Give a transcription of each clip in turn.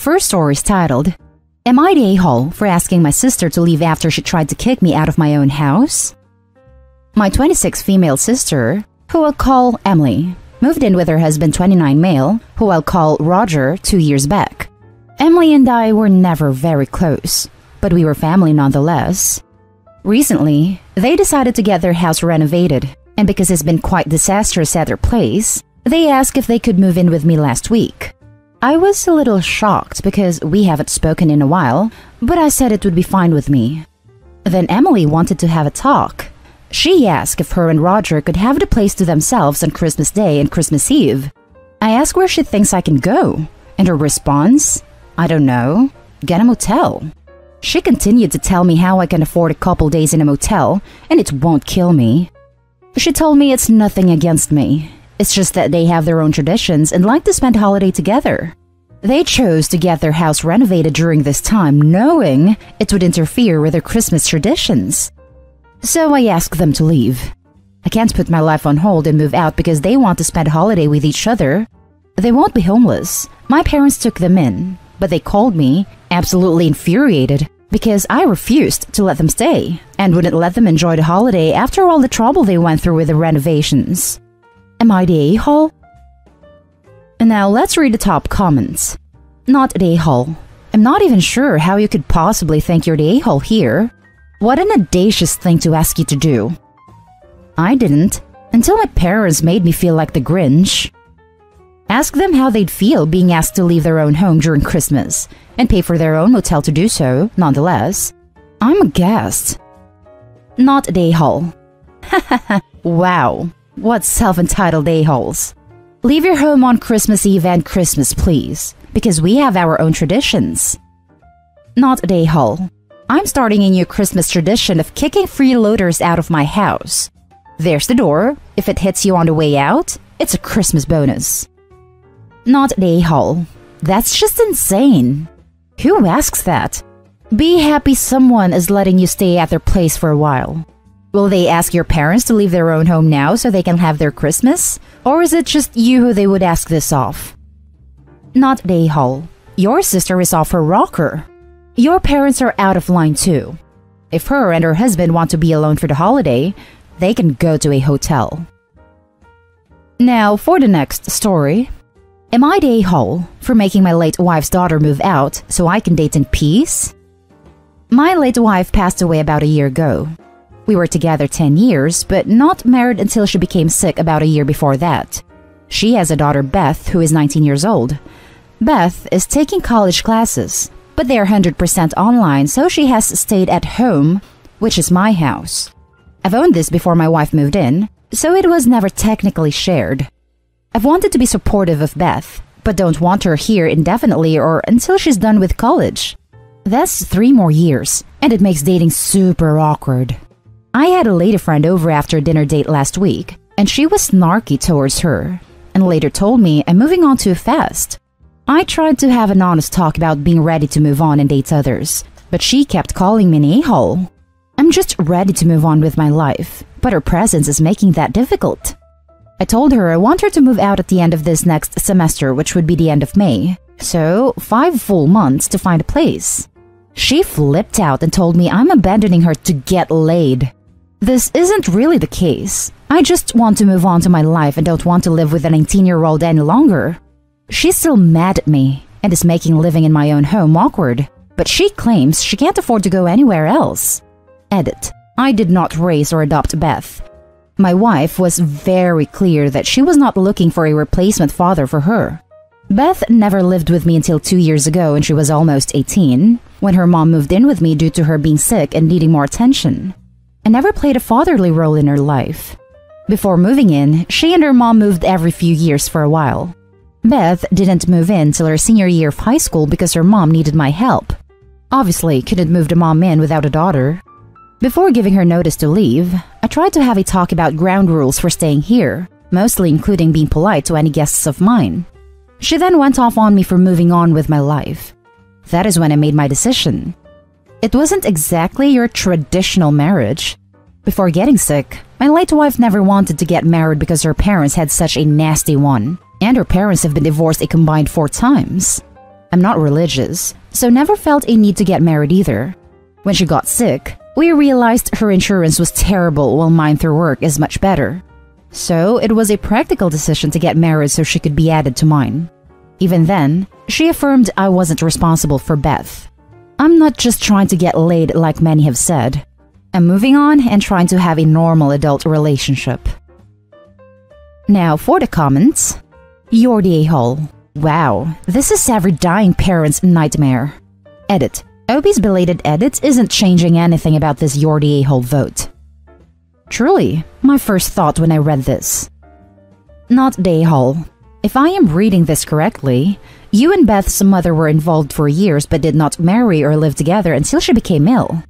First story is titled, Am I the a-hole for asking my sister to leave after she tried to kick me out of my own house? My 26 female sister, who I'll call Emily, moved in with her husband 29 male, who I'll call Roger, 2 years back. Emily and I were never very close, but we were family nonetheless. Recently, they decided to get their house renovated, and because it's been quite disastrous at their place, they asked if they could move in with me last week. I was a little shocked because we haven't spoken in a while, but I said it would be fine with me. Then Emily wanted to have a talk. She asked if her and Roger could have the place to themselves on Christmas Day and Christmas Eve. I asked where she thinks I can go, and her response, I don't know, get a motel. She continued to tell me how I can afford a couple days in a motel and it won't kill me. She told me it's nothing against me. It's just that they have their own traditions and like to spend holiday together. They chose to get their house renovated during this time knowing it would interfere with their Christmas traditions. So I asked them to leave. I can't put my life on hold and move out because they want to spend holiday with each other. They won't be homeless. My parents took them in, but they called me absolutely infuriated because I refused to let them stay and wouldn't let them enjoy the holiday after all the trouble they went through with the renovations. Am I the a-hole? Now let's read the top comments. Not the a-hole. I'm not even sure how you could possibly think you're the a-hole here. What an audacious thing to ask you to do. I didn't, until my parents made me feel like the Grinch. Ask them how they'd feel being asked to leave their own home during Christmas and pay for their own motel to do so, nonetheless. I'm aghast. Not the a-hole. Wow, what self-entitled a-holes. Leave your home on Christmas Eve and Christmas, please, because we have our own traditions. Not the a-hole. I'm starting a new Christmas tradition of kicking freeloaders out of my house. There's the door. If it hits you on the way out, it's a Christmas bonus. Not the a-hole. That's just insane. Who asks that? Be happy someone is letting you stay at their place for a while. Will they ask your parents to leave their own home now so they can have their Christmas? Or is it just you who they would ask this of? Not the a-hole. Your sister is off her rocker. Your parents are out of line too. If her and her husband want to be alone for the holiday, they can go to a hotel. Now for the next story. Am I the a-hole for making my late wife's daughter move out so I can date in peace? My late wife passed away about a year ago. We were together 10 years, but not married until she became sick about a year before that. She has a daughter, Beth, who is 19 years old. Beth is taking college classes, but they are 100% online, so she has stayed at home, which is my house. I've owned this before my wife moved in, so it was never technically shared. I've wanted to be supportive of Beth, but don't want her here indefinitely or until she's done with college. That's 3 more years, and it makes dating super awkward. I had a lady friend over after a dinner date last week, and she was snarky towards her, and later told me I'm moving on too fast. I tried to have an honest talk about being ready to move on and date others, but she kept calling me an a-hole. I'm just ready to move on with my life, but her presence is making that difficult. I told her I want her to move out at the end of this next semester, which would be the end of May, so 5 full months to find a place. She flipped out and told me I'm abandoning her to get laid. This isn't really the case. I just want to move on to my life and don't want to live with a 19-year-old any longer. She's still mad at me and is making living in my own home awkward, but she claims she can't afford to go anywhere else. Edit. I did not raise or adopt Beth. My wife was very clear that she was not looking for a replacement father for her. Beth never lived with me until 2 years ago and she was almost 18, when her mom moved in with me due to her being sick and needing more attention. I never played a fatherly role in her life. Before moving in, she and her mom moved every few years for a while. Beth didn't move in till her senior year of high school because her mom needed my help. Obviously, couldn't move the mom in without a daughter. Before giving her notice to leave, I tried to have a talk about ground rules for staying here, mostly including being polite to any guests of mine. She then went off on me for moving on with my life. That is when I made my decision. It wasn't exactly your traditional marriage. Before getting sick, my late wife never wanted to get married because her parents had such a nasty one, and her parents have been divorced a combined 4 times. I'm not religious, so never felt a need to get married either. When she got sick, we realized her insurance was terrible while mine through work is much better. So it was a practical decision to get married so she could be added to mine. Even then, she affirmed I wasn't responsible for Beth. I'm not just trying to get laid like many have said. I'm moving on and trying to have a normal adult relationship. Now for the comments. You're the a-hole. Wow, this is every dying parent's nightmare. Edit. Opie's belated edit isn't changing anything about this you're the a-hole vote. Truly, my first thought when I read this. Not the a-hole. If I am reading this correctly, you and Beth's mother were involved for years but did not marry or live together until she became ill.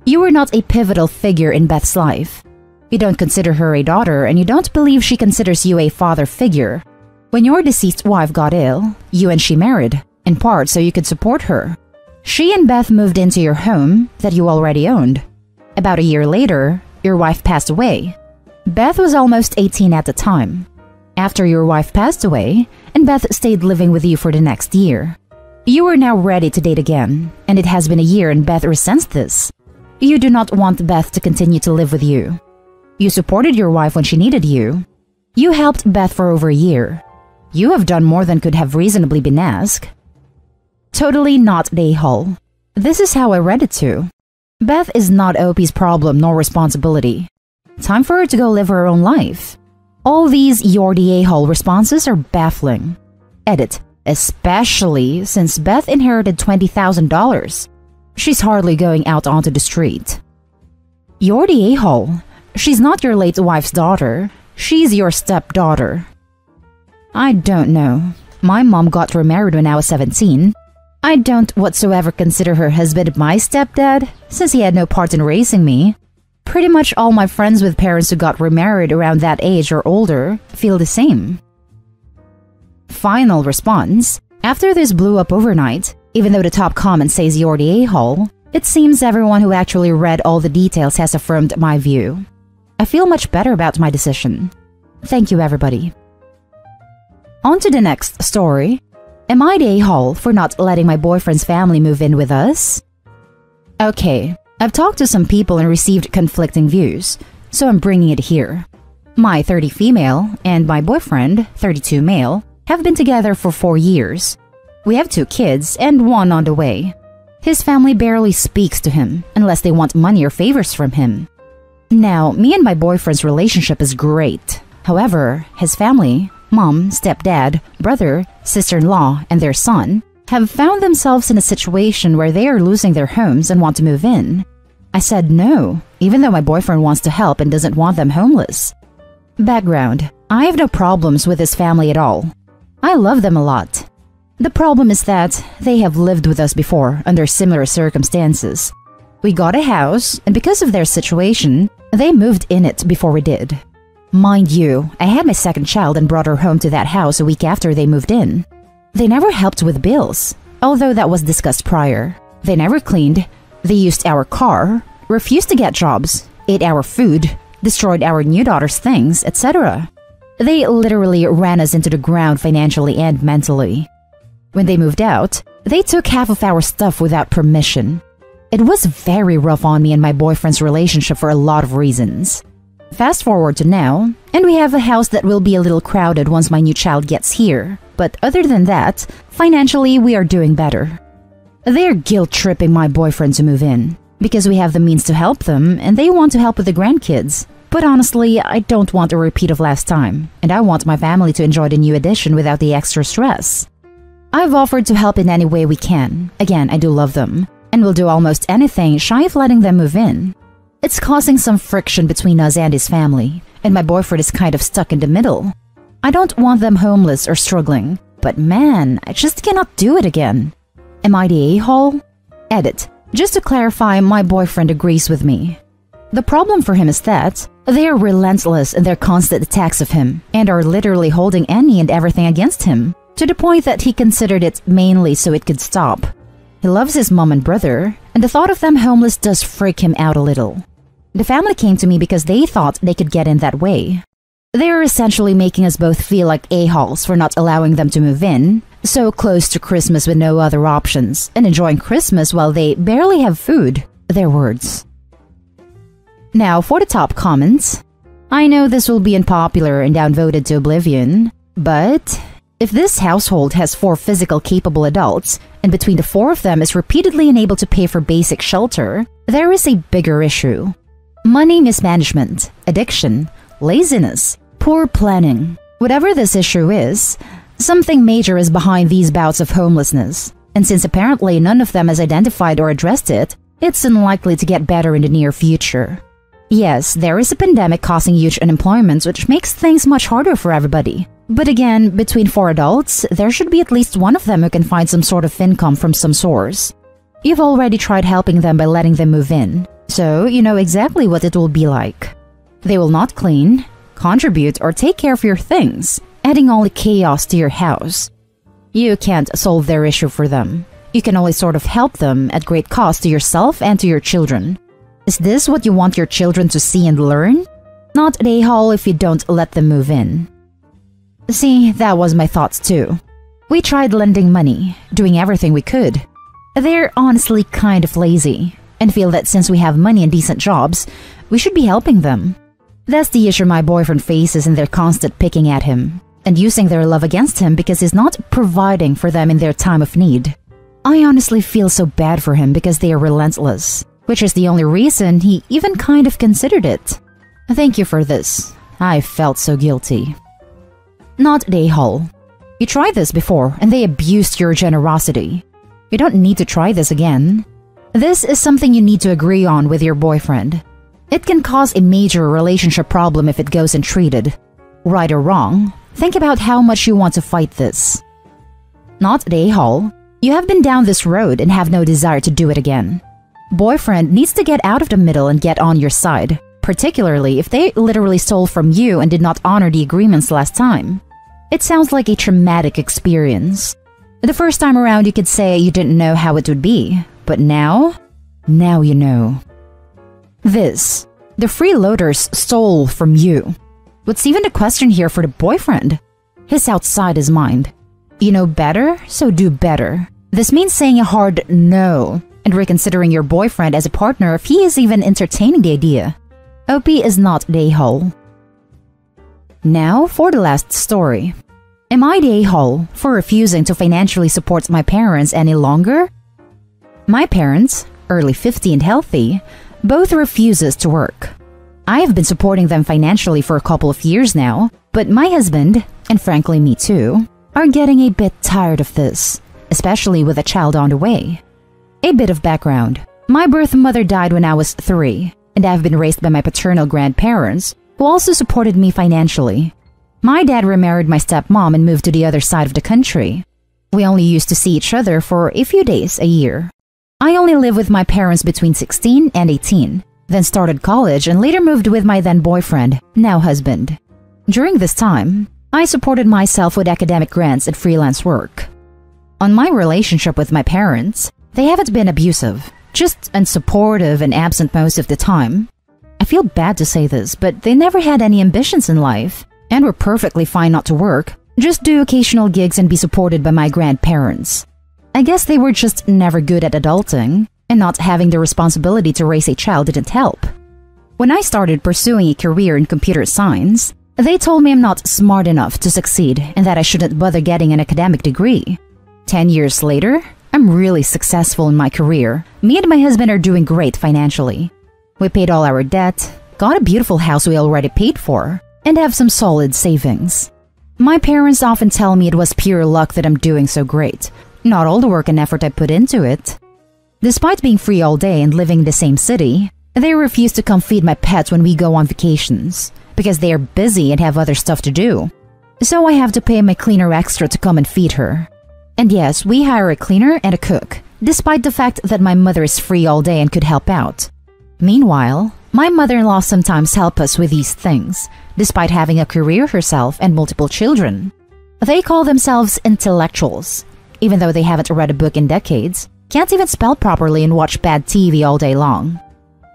You were not a pivotal figure in Beth's life. You don't consider her a daughter and you don't believe she considers you a father figure. When your deceased wife got ill, you and she married, in part so you could support her. She and Beth moved into your home that you already owned. About a year later, your wife passed away. Beth was almost 18 at the time. After your wife passed away, and Beth stayed living with you for the next year. You are now ready to date again, and it has been a year and Beth resents this. You do not want Beth to continue to live with you. You supported your wife when she needed you. You helped Beth for over a year. You have done more than could have reasonably been asked. Totally not the a-hole. This is how I read it too. Beth is not Opie's problem nor responsibility. Time for her to go live her own life. All these you're the a-hole responses are baffling. Edit. Especially since Beth inherited $20,000. She's hardly going out onto the street. You're the a-hole. She's not your late wife's daughter. She's your stepdaughter. I don't know. My mom got remarried when I was 17. I don't whatsoever consider her husband my stepdad, since he had no part in raising me. Pretty much all my friends with parents who got remarried around that age or older feel the same. Final response. After this blew up overnight, even though the top comment says you're the a-hole, it seems everyone who actually read all the details has affirmed my view. I feel much better about my decision. Thank you, everybody. On to the next story. Am I the a-hole for not letting my boyfriend's family move in with us? Okay, I've talked to some people and received conflicting views, so I'm bringing it here. My 30 female and my boyfriend, 32 male, have been together for 4 years. We have 2 kids and 1 on the way. His family barely speaks to him unless they want money or favors from him. Now, me and my boyfriend's relationship is great. However, his family, mom, stepdad, brother, sister-in-law, and their son, have found themselves in a situation where they are losing their homes and want to move in. I said no, even though my boyfriend wants to help and doesn't want them homeless. Background. I have no problems with his family at all. I love them a lot. The problem is that they have lived with us before under similar circumstances. We got a house, and because of their situation, they moved in it before we did. Mind you, I had my second child and brought her home to that house a week after they moved in. They never helped with bills, although that was discussed prior. They never cleaned, they used our car, refused to get jobs, ate our food, destroyed our new daughter's things, etc. They literally ran us into the ground financially and mentally. When they moved out, they took half of our stuff without permission. It was very rough on me and my boyfriend's relationship for a lot of reasons. Fast forward to now, and we have a house that will be a little crowded once my new child gets here. But other than that, financially we are doing better. They're guilt-tripping my boyfriend to move in, because we have the means to help them and they want to help with the grandkids. But honestly, I don't want a repeat of last time, and I want my family to enjoy the new addition without the extra stress. I've offered to help in any way we can. Again, I do love them, and will do almost anything shy of letting them move in. It's causing some friction between us and his family, and my boyfriend is kind of stuck in the middle. I don't want them homeless or struggling, but man, I just cannot do it again. Am I the a-hole? Edit. Just to clarify, my boyfriend agrees with me. The problem for him is that they are relentless in their constant attacks of him, and are literally holding any and everything against him, to the point that he considered it mainly so it could stop. He loves his mom and brother, and the thought of them homeless does freak him out a little. The family came to me because they thought they could get in that way. They are essentially making us both feel like a-holes for not allowing them to move in, So close to Christmas with no other options, and enjoying Christmas while they barely have food. Their words. Now for the top comments. I know this will be unpopular and downvoted to oblivion, but if this household has 4 physical capable adults, and between the 4 of them is repeatedly unable to pay for basic shelter, there is a bigger issue. Money mismanagement, addiction, laziness, poor planning. Whatever this issue is, something major is behind these bouts of homelessness, and since apparently none of them has identified or addressed it, it's unlikely to get better in the near future. Yes, there is a pandemic causing huge unemployment, which makes things much harder for everybody. But again, between 4 adults, there should be at least one of them who can find some sort of income from some source. You've already tried helping them by letting them move in, so you know exactly what it will be like. They will not clean, contribute, or take care of your things, adding only chaos to your house. You can't solve their issue for them. You can only sort of help them at great cost to yourself and to your children. Is this what you want your children to see and learn? Not at a-hole if you don't let them move in. See, that was my thoughts too. We tried lending money, doing everything we could. They're honestly kind of lazy, and feel that since we have money and decent jobs, we should be helping them. That's the issue my boyfriend faces in their constant picking at him, and using their love against him because he's not providing for them in their time of need. I honestly feel so bad for him because they are relentless, which is the only reason he even kind of considered it. Thank you for this. I felt so guilty. Not an a-hole. You tried this before and they abused your generosity. You don't need to try this again. This is something you need to agree on with your boyfriend. It can cause a major relationship problem if it goes untreated. Right or wrong, think about how much you want to fight this. Not an a-hole. You have been down this road and have no desire to do it again. Boyfriend needs to get out of the middle and get on your side, particularly if they literally stole from you and did not honor the agreements last time. It sounds like a traumatic experience. The first time around you could say you didn't know how it would be, but now you know. The freeloaders stole from you. What's even the question here for the boyfriend? He's outside his mind. You know better, so do better. This means saying a hard no and reconsidering your boyfriend as a partner if he is even entertaining the idea. OP is not the a-hole. Now for the last story. Am I the a-hole for refusing to financially support my parents any longer? My parents, early 50 and healthy, both refuses to work. I have been supporting them financially for a couple of years now, but my husband, and frankly me too, are getting a bit tired of this, especially with a child on the way. A bit of background. My birth mother died when I was 3, and I've been raised by my paternal grandparents, who also supported me financially. My dad remarried my stepmom and moved to the other side of the country. We only used to see each other for a few days a year. I only lived with my parents between 16 and 18, then started college and later moved with my then boyfriend, now husband. During this time, I supported myself with academic grants and freelance work. On my relationship with my parents, they haven't been abusive, just unsupportive and absent most of the time. I feel bad to say this, but they never had any ambitions in life, and were perfectly fine not to work, just do occasional gigs and be supported by my grandparents. I guess they were just never good at adulting, and not having the responsibility to raise a child didn't help. When I started pursuing a career in computer science, they told me I'm not smart enough to succeed and that I shouldn't bother getting an academic degree. 10 years later, I'm really successful in my career. Me and my husband are doing great financially. We paid all our debt, got a beautiful house we already paid for, and have some solid savings. My parents often tell me it was pure luck that I'm doing so great, not all the work and effort I put into it. Despite being free all day and living in the same city, they refuse to come feed my pets when we go on vacations, because they are busy and have other stuff to do. So I have to pay my cleaner extra to come and feed her. And yes, we hire a cleaner and a cook, despite the fact that my mother is free all day and could help out. Meanwhile, my mother-in-law sometimes helps us with these things, despite having a career herself and multiple children. They call themselves intellectuals, even though they haven't read a book in decades, can't even spell properly and watch bad TV all day long.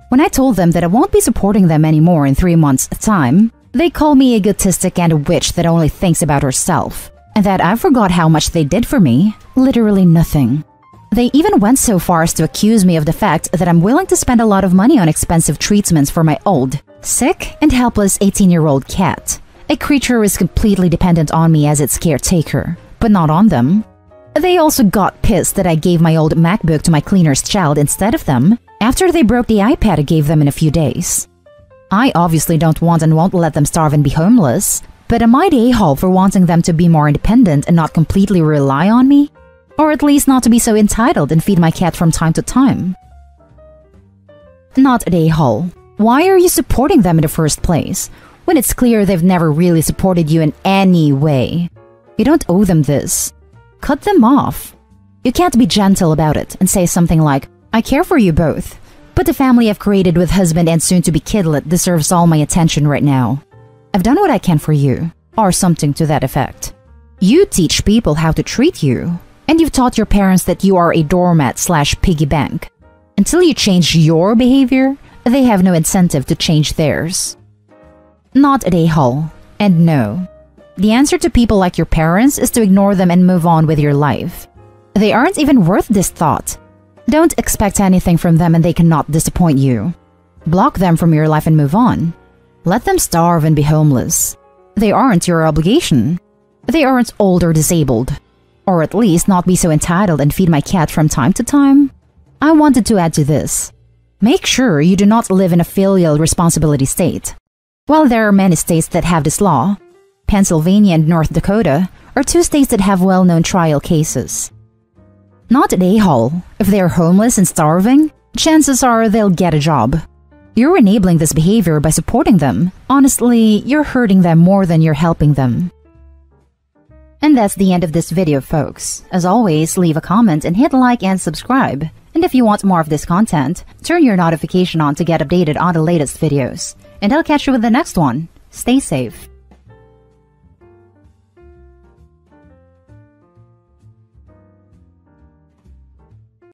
When I told them that I won't be supporting them anymore in 3 months' time, they call me egotistic and a witch that only thinks about herself, And that I forgot how much they did for me. Literally nothing. They even went so far as to accuse me of the fact that I'm willing to spend a lot of money on expensive treatments for my old, sick, and helpless 18-year-old cat. A creature who is completely dependent on me as its caretaker, but not on them. They also got pissed that I gave my old MacBook to my cleaner's child instead of them, after they broke the iPad I gave them in a few days. I obviously don't want and won't let them starve and be homeless, but am I the a-hole for wanting them to be more independent and not completely rely on me? Or at least not to be so entitled and feed my cat from time to time? Not the a-hole. Why are you supporting them in the first place, when it's clear they've never really supported you in any way? You don't owe them this. Cut them off. You can't be gentle about it and say something like, I care for you both, but the family I've created with husband and soon-to-be kidlet deserves all my attention right now. I've done what I can for you, or something to that effect. You teach people how to treat you, and you've taught your parents that you are a doormat/piggy bank. Until you change your behavior, they have no incentive to change theirs. Not a a-hole, and no. The answer to people like your parents is to ignore them and move on with your life. They aren't even worth this thought. Don't expect anything from them and they cannot disappoint you. Block them from your life and move on. Let them starve and be homeless. They aren't your obligation. They aren't old or disabled. Or at least not be so entitled and feed my cat from time to time. I wanted to add to this. Make sure you do not live in a filial responsibility state. While there are many states that have this law, Pennsylvania and North Dakota are two states that have well-known trial cases. Not an a-hole. If they're homeless and starving, chances are they'll get a job. You're enabling this behavior by supporting them. Honestly, you're hurting them more than you're helping them. And that's the end of this video, folks. As always, leave a comment and hit like and subscribe. And if you want more of this content, turn your notification on to get updated on the latest videos. And I'll catch you with the next one. Stay safe.